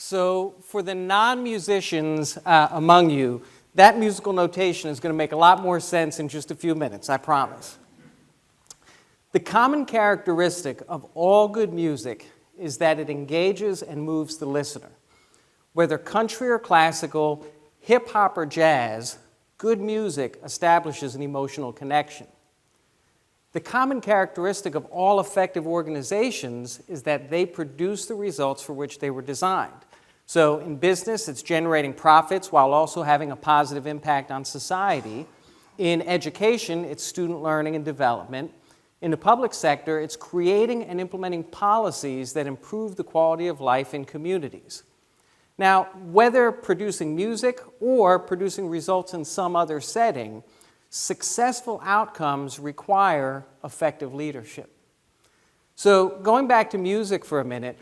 So for the non-musicians among you, that musical notation is going to make a lot more sense in just a few minutes, I promise. The common characteristic of all good music is that it engages and moves the listener. Whether country or classical, hip-hop or jazz, good music establishes an emotional connection. The common characteristic of all effective organizations is that they produce the results for which they were designed. So in business, it's generating profits while also having a positive impact on society. In education, it's student learning and development. In the public sector, it's creating and implementing policies that improve the quality of life in communities. Now, whether producing music or producing results in some other setting, successful outcomes require effective leadership. So going back to music for a minute,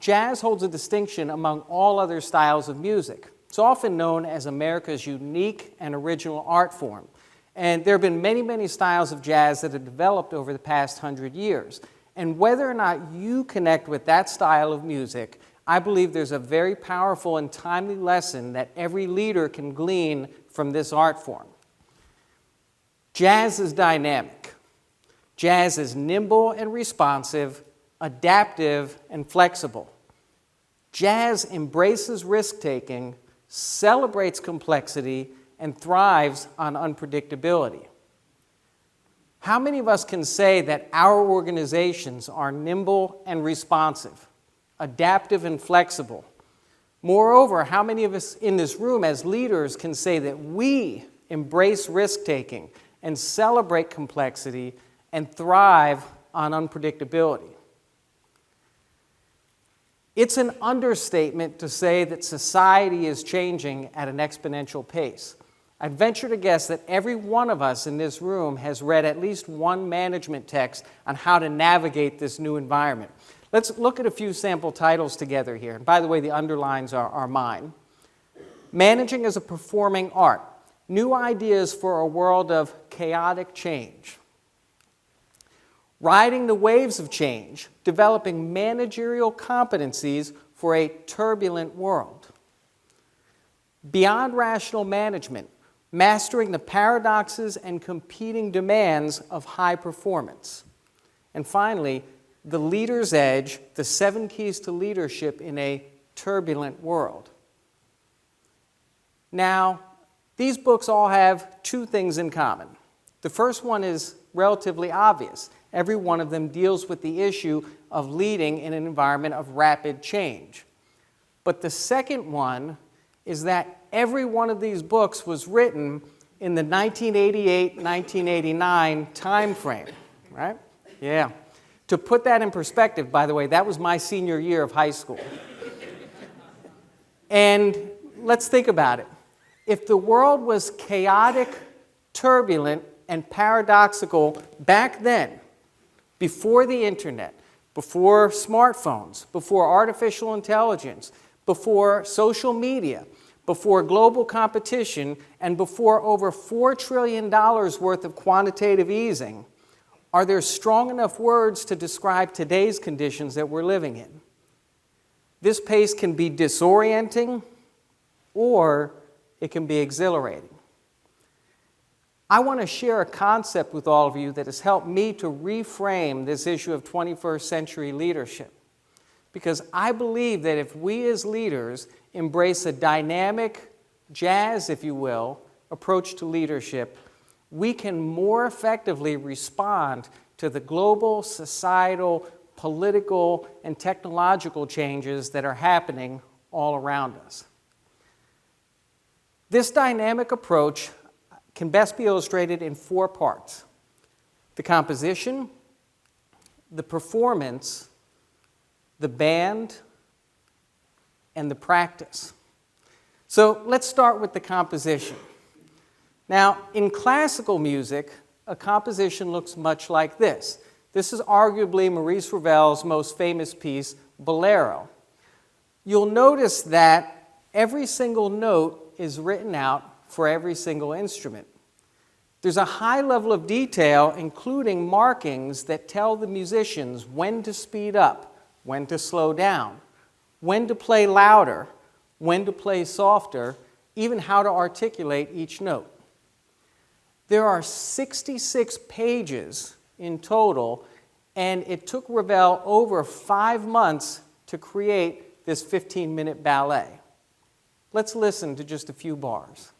jazz holds a distinction among all other styles of music. It's often known as America's unique and original art form. And there have been many, many styles of jazz that have developed over the past 100 years. And whether or not you connect with that style of music, I believe there's a very powerful and timely lesson that every leader can glean from this art form. Jazz is dynamic. Jazz is nimble and responsive, adaptive and flexible. Jazz embraces risk-taking, celebrates complexity, and thrives on unpredictability. How many of us can say that our organizations are nimble and responsive, adaptive and flexible? Moreover, how many of us in this room as leaders can say that we embrace risk-taking and celebrate complexity and thrive on unpredictability? It's an understatement to say that society is changing at an exponential pace. I'd venture to guess that every one of us in this room has read at least one management text on how to navigate this new environment. Let's look at a few sample titles together here. And by the way, the underlines are mine. Managing as a Performing Art. New Ideas for a World of Chaotic Change. Riding the Waves of Change. Developing Managerial Competencies for a Turbulent World. Beyond Rational Management. Mastering the Paradoxes and Competing Demands of High Performance. And finally, The Leader's Edge, the 7 Keys to Leadership in a Turbulent World. Now, these books all have 2 things in common. The first one is relatively obvious. Every one of them deals with the issue of leading in an environment of rapid change. But the second one is that every one of these books was written in the 1988-1989 time frame, right? Yeah. To put that in perspective, by the way, that was my senior year of high school. And let's think about it. If the world was chaotic, turbulent, and paradoxical back then, before the internet, before smartphones, before artificial intelligence, before social media, before global competition, and before over $4 trillion worth of quantitative easing, are there strong enough words to describe today's conditions that we're living in? This pace can be disorienting, or it can be exhilarating. I want to share a concept with all of you that has helped me to reframe this issue of 21st century leadership. Because I believe that if we as leaders embrace a dynamic, jazz, if you will, approach to leadership, we can more effectively respond to the global, societal, political, and technological changes that are happening all around us. This dynamic approach can best be illustrated in 4 parts: the composition, the performance, the band, and the practice. So let's start with the composition. Now, in classical music, a composition looks much like this. This is arguably Maurice Ravel's most famous piece, Bolero. You'll notice that every single note is written out for every single instrument. There's a high level of detail, including markings that tell the musicians when to speed up, when to slow down, when to play louder, when to play softer, even how to articulate each note. There are 66 pages in total, and it took Ravel over 5 months to create this 15-minute ballet. Let's listen to just a few bars.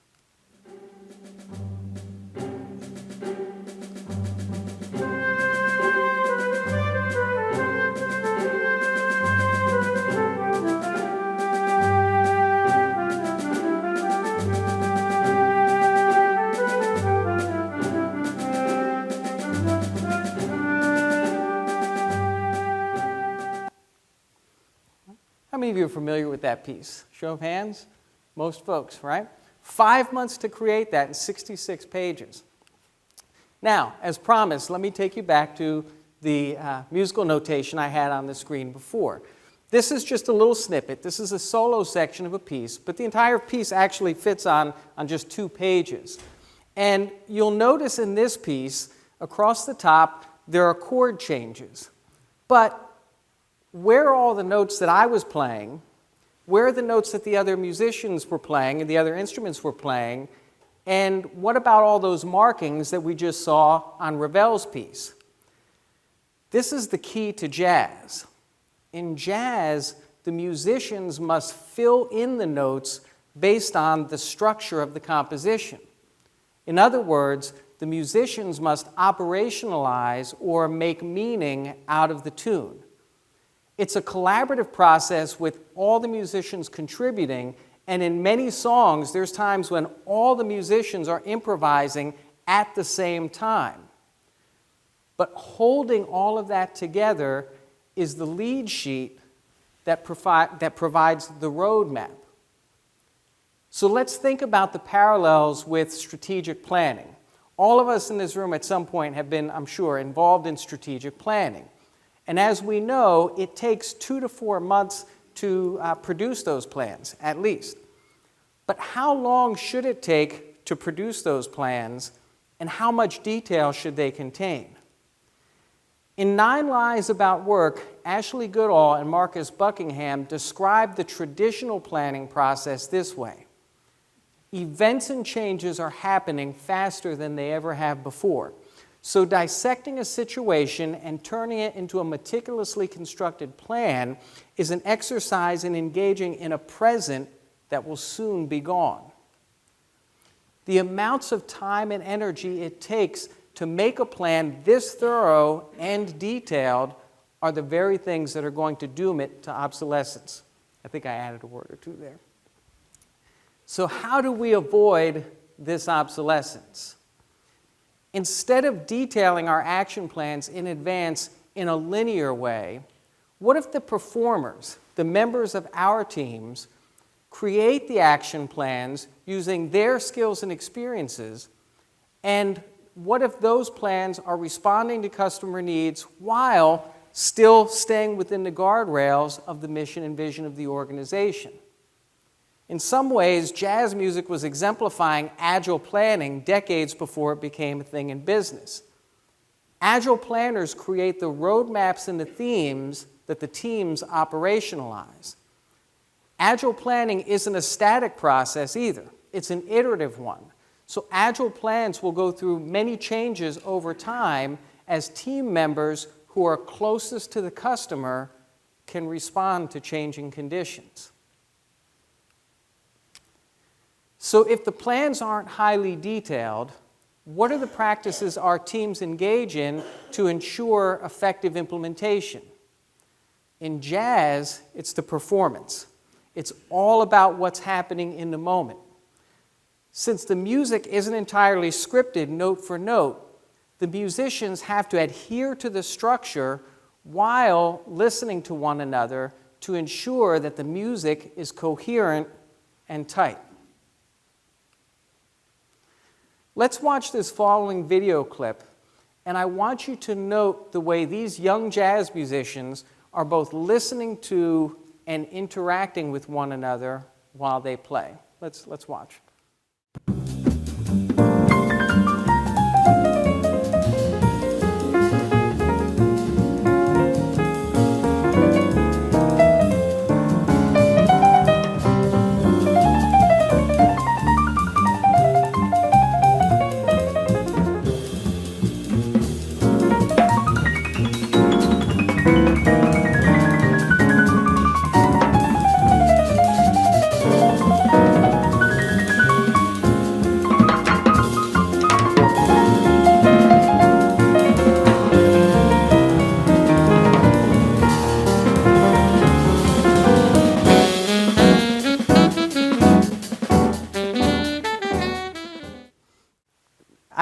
How many of you are familiar with that piece? Show of hands? Most folks, right? 5 months to create that in 66 pages. Now, as promised, let me take you back to the musical notation I had on the screen before. This is just a little snippet. This is a solo section of a piece, but the entire piece actually fits on just 2 pages. And you'll notice in this piece, across the top, there are chord changes. But where are all the notes that I was playing? Where are the notes that the other musicians were playing and the other instruments were playing? And what about all those markings that we just saw on Ravel's piece? This is the key to jazz. In jazz, the musicians must fill in the notes based on the structure of the composition. In other words, the musicians must operationalize or make meaning out of the tune. It's a collaborative process with all the musicians contributing, and in many songs, there's times when all the musicians are improvising at the same time. But holding all of that together is the lead sheet that provides the roadmap. So let's think about the parallels with strategic planning. All of us in this room at some point have been, I'm sure, involved in strategic planning. And as we know, it takes 2 to 4 months to produce those plans, at least. But how long should it take to produce those plans, and how much detail should they contain? In 9 Lies About Work, Ashley Goodall and Marcus Buckingham describe the traditional planning process this way. Events and changes are happening faster than they ever have before. So dissecting a situation and turning it into a meticulously constructed plan is an exercise in engaging in a present that will soon be gone. The amounts of time and energy it takes to make a plan this thorough and detailed are the very things that are going to doom it to obsolescence. I think I added a word or two there. So how do we avoid this obsolescence? Instead of detailing our action plans in advance in a linear way, what if the performers, the members of our teams, create the action plans using their skills and experiences, and what if those plans are responding to customer needs while still staying within the guardrails of the mission and vision of the organization? In some ways, jazz music was exemplifying agile planning decades before it became a thing in business. Agile planners create the roadmaps and the themes that the teams operationalize. Agile planning isn't a static process either. It's an iterative one. So agile plans will go through many changes over time as team members who are closest to the customer can respond to changing conditions. So if the plans aren't highly detailed, what are the practices our teams engage in to ensure effective implementation? In jazz, it's the performance. It's all about what's happening in the moment. Since the music isn't entirely scripted note for note, the musicians have to adhere to the structure while listening to one another to ensure that the music is coherent and tight. Let's watch this following video clip, and I want you to note the way these young jazz musicians are both listening to and interacting with one another while they play. Let's watch.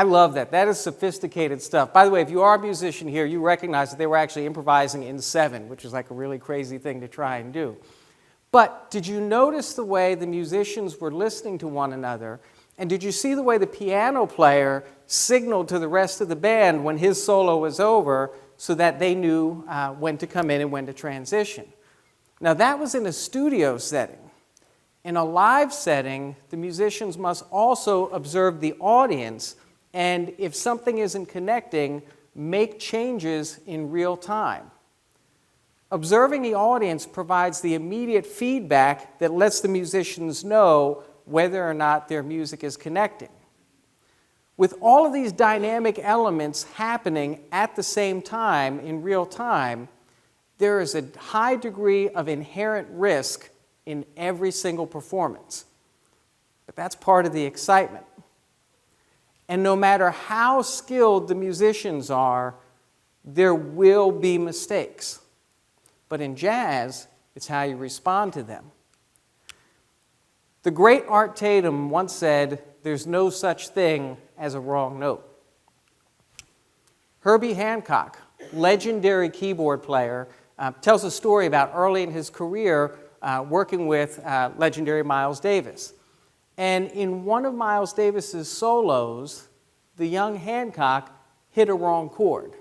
love that. That is sophisticated stuff. By the way, if you are a musician here, you recognize that they were actually improvising in 7, which is like a really crazy thing to try and do. But did you notice the way the musicians were listening to one another? And did you see the way the piano player signaled to the rest of the band when his solo was over so that they knew when to come in and when to transition? Now, that was in a studio setting. In a live setting, the musicians must also observe the audience, and if something isn't connecting, make changes in real time. Observing the audience provides the immediate feedback that lets the musicians know whether or not their music is connecting. With all of these dynamic elements happening at the same time in real time, there is a high degree of inherent risk in every single performance. But that's part of the excitement. And no matter how skilled the musicians are, there will be mistakes. But in jazz, it's how you respond to them. The great Art Tatum once said, "There's no such thing as a wrong note." Herbie Hancock, legendary keyboard player, tells a story about early in his career working with legendary Miles Davis. And in one of Miles Davis's solos, the young Hancock hit a wrong chord.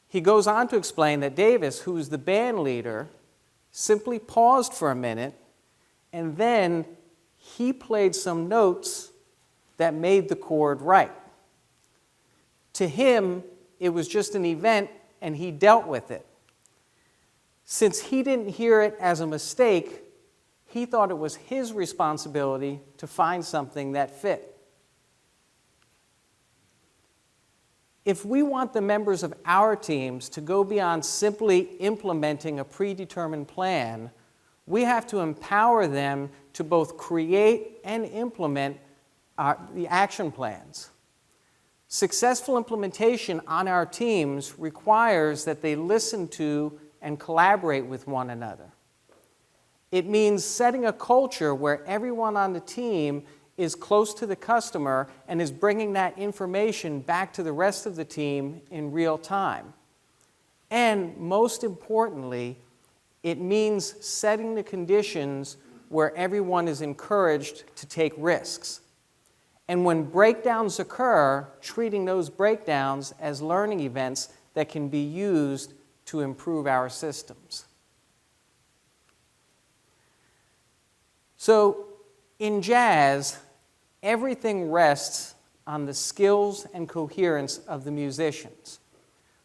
He goes on to explain that Davis, who was the band leader, simply paused for a minute, and then he played some notes that made the chord right. To him, it was just an event, and he dealt with it. Since he didn't hear it as a mistake, he thought it was his responsibility to find something that fit. If we want the members of our teams to go beyond simply implementing a predetermined plan, we have to empower them to both create and implement the action plans. Successful implementation on our teams requires that they listen to and collaborate with one another. It means setting a culture where everyone on the team is close to the customer and is bringing that information back to the rest of the team in real time. And most importantly, it means setting the conditions where everyone is encouraged to take risks. And when breakdowns occur, treating those breakdowns as learning events that can be used to improve our systems. So, in jazz, everything rests on the skills and coherence of the musicians.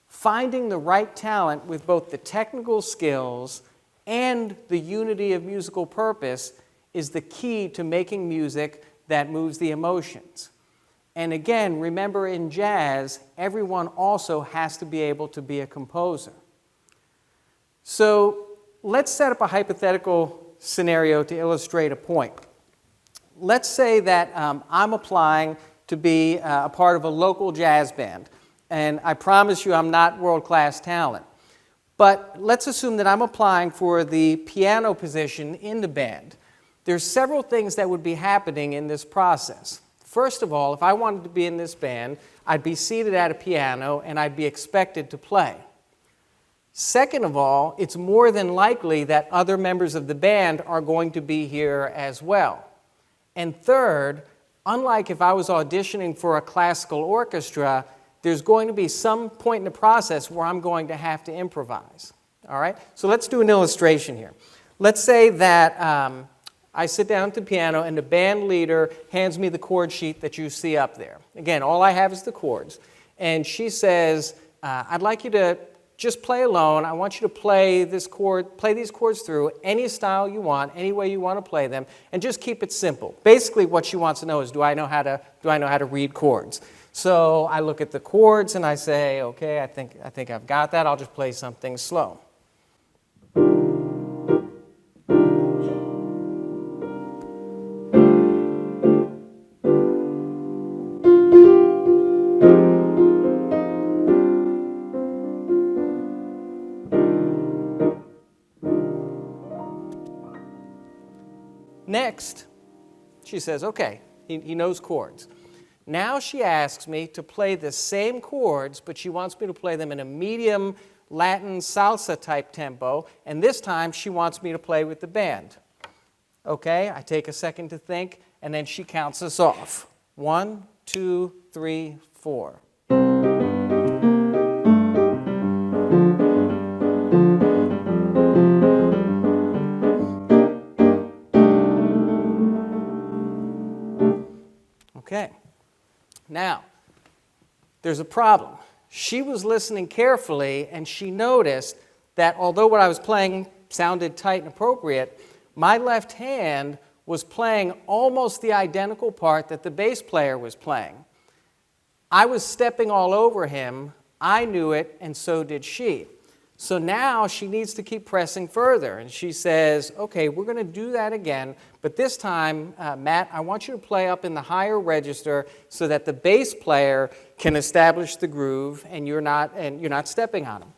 Finding the right talent with both the technical skills and the unity of musical purpose is the key to making music that moves the emotions. And again, remember in jazz, everyone also has to be able to be a composer. So let's set up a hypothetical scenario to illustrate a point. Let's say that I'm applying to be a part of a local jazz band, and I promise you I'm not world-class talent. But let's assume that I'm applying for the piano position in the band. There's several things that would be happening in this process. First of all, if I wanted to be in this band, I'd be seated at a piano and I'd be expected to play. Second of all, it's more than likely that other members of the band are going to be here as well. And third, unlike if I was auditioning for a classical orchestra, there's going to be some point in the process where I'm going to have to improvise. All right? So let's do an illustration here. Let's say that I sit down at the piano and the band leader hands me the chord sheet that you see up there. Again, all I have is the chords. And she says, I'd like you to just play alone. I want you to play these chords through any style you want, any way you want to play them, and just keep it simple. Basically, what she wants to know is, do I know how to read chords? So I look at the chords and I say, okay, I think I've got that. I'll just play something slow. Next, she says, okay, he knows chords. Now she asks me to play the same chords, but she wants me to play them in a medium Latin salsa type tempo, and this time she wants me to play with the band. Okay, I take a second to think, and then she counts us off. 1, 2, 3, 4. Okay. Now, there's a problem. She was listening carefully, and she noticed that although what I was playing sounded tight and appropriate, my left hand was playing almost the identical part that the bass player was playing. I was stepping all over him. I knew it, and so did she. So now she needs to keep pressing further, and she says, okay, we're going to do that again, but this time, Matt, I want you to play up in the higher register so that the bass player can establish the groove and you're not stepping on him.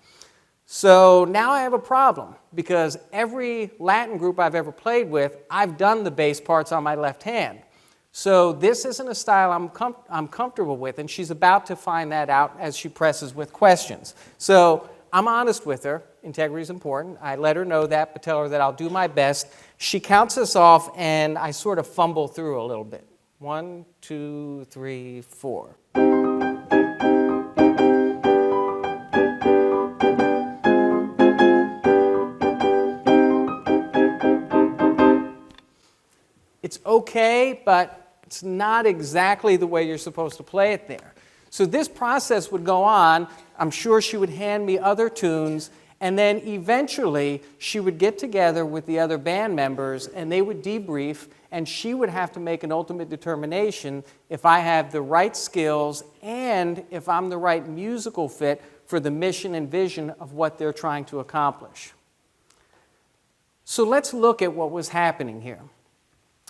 So now I have a problem, because every Latin group I've ever played with, I've done the bass parts on my left hand. So this isn't a style I'm comfortable with, and she's about to find that out as she presses with questions. So I'm honest with her. Integrity is important. I let her know that, but tell her that I'll do my best. She counts us off, and I sort of fumble through a little bit. 1, 2, 3, 4. It's okay, but it's not exactly the way you're supposed to play it there. So this process would go on. I'm sure she would hand me other tunes, and then eventually she would get together with the other band members, and they would debrief, and she would have to make an ultimate determination if I have the right skills and if I'm the right musical fit for the mission and vision of what they're trying to accomplish. So let's look at what was happening here.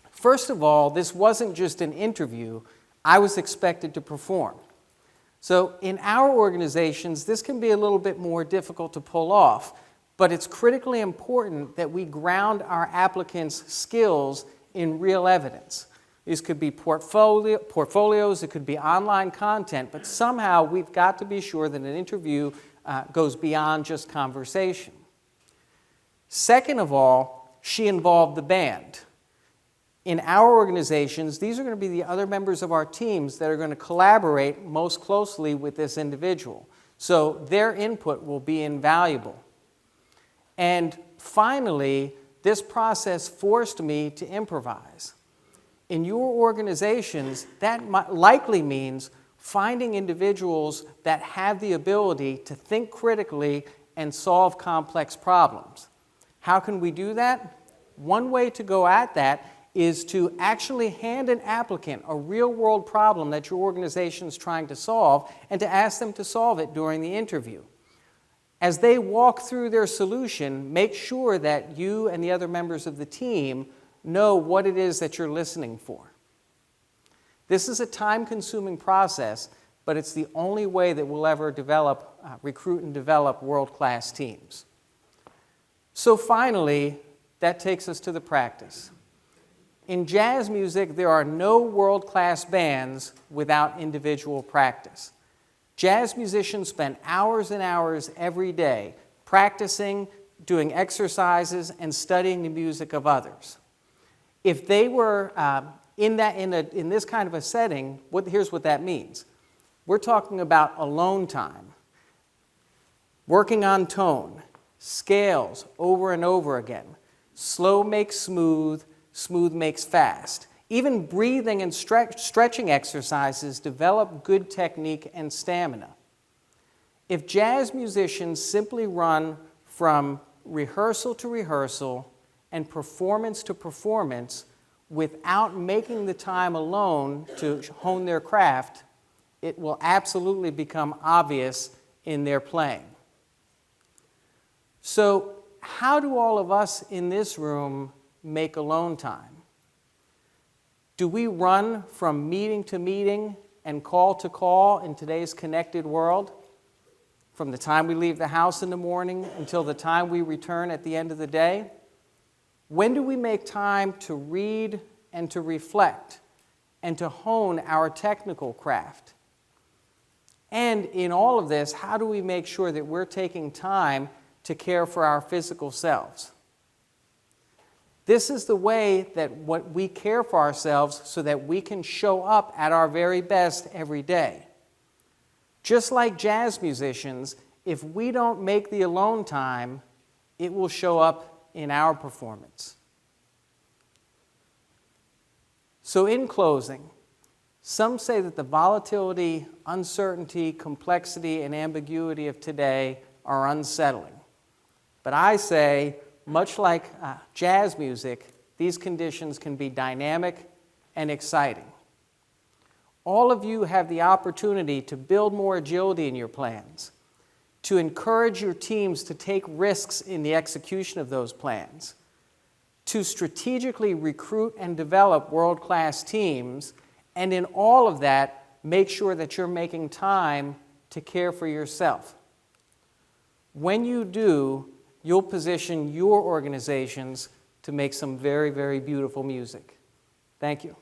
First of all, this wasn't just an interview. I was expected to perform. So in our organizations, this can be a little bit more difficult to pull off, but it's critically important that we ground our applicants' skills in real evidence. These could be portfolios, it could be online content, but somehow we've got to be sure that an interview goes beyond just conversation. Second of all, she involved the band. In our organizations, these are going to be the other members of our teams that are going to collaborate most closely with this individual. So their input will be invaluable. And finally, this process forced me to improvise. In your organizations, that likely means finding individuals that have the ability to think critically and solve complex problems. How can we do that? One way to go at that is to actually hand an applicant a real-world problem that your organization is trying to solve and to ask them to solve it during the interview. As they walk through their solution, make sure that you and the other members of the team know what it is that you're listening for. This is a time-consuming process, but it's the only way that we'll ever recruit and develop world-class teams. So finally, that takes us to the practice. In jazz music, there are no world-class bands without individual practice. Jazz musicians spend hours and hours every day practicing, doing exercises, and studying the music of others. If they were in this kind of a setting, here's what that means. We're talking about alone time, working on tone, scales over and over again. Slow makes smooth, smooth makes fast. Even breathing and stretching exercises develop good technique and stamina. If jazz musicians simply run from rehearsal to rehearsal and performance to performance without making the time alone to hone their craft, it will absolutely become obvious in their playing. So, how do all of us in this room make alone time? Do we run from meeting to meeting and call to call in today's connected world? From the time we leave the house in the morning until the time we return at the end of the day? When do we make time to read and to reflect and to hone our technical craft. And in all of this, how do we make sure that we're taking time to care for our physical selves? This is the way that what we care for ourselves so that we can show up at our very best every day. Just like jazz musicians, if we don't make the alone time, it will show up in our performance. So in closing, some say that the volatility, uncertainty, complexity, and ambiguity of today are unsettling. But I say, much like jazz music, these conditions can be dynamic and exciting. All of you have the opportunity to build more agility in your plans, to encourage your teams to take risks in the execution of those plans, to strategically recruit and develop world-class teams, and in all of that, make sure that you're making time to care for yourself. When you do, you'll position your organizations to make some very, very beautiful music. Thank you.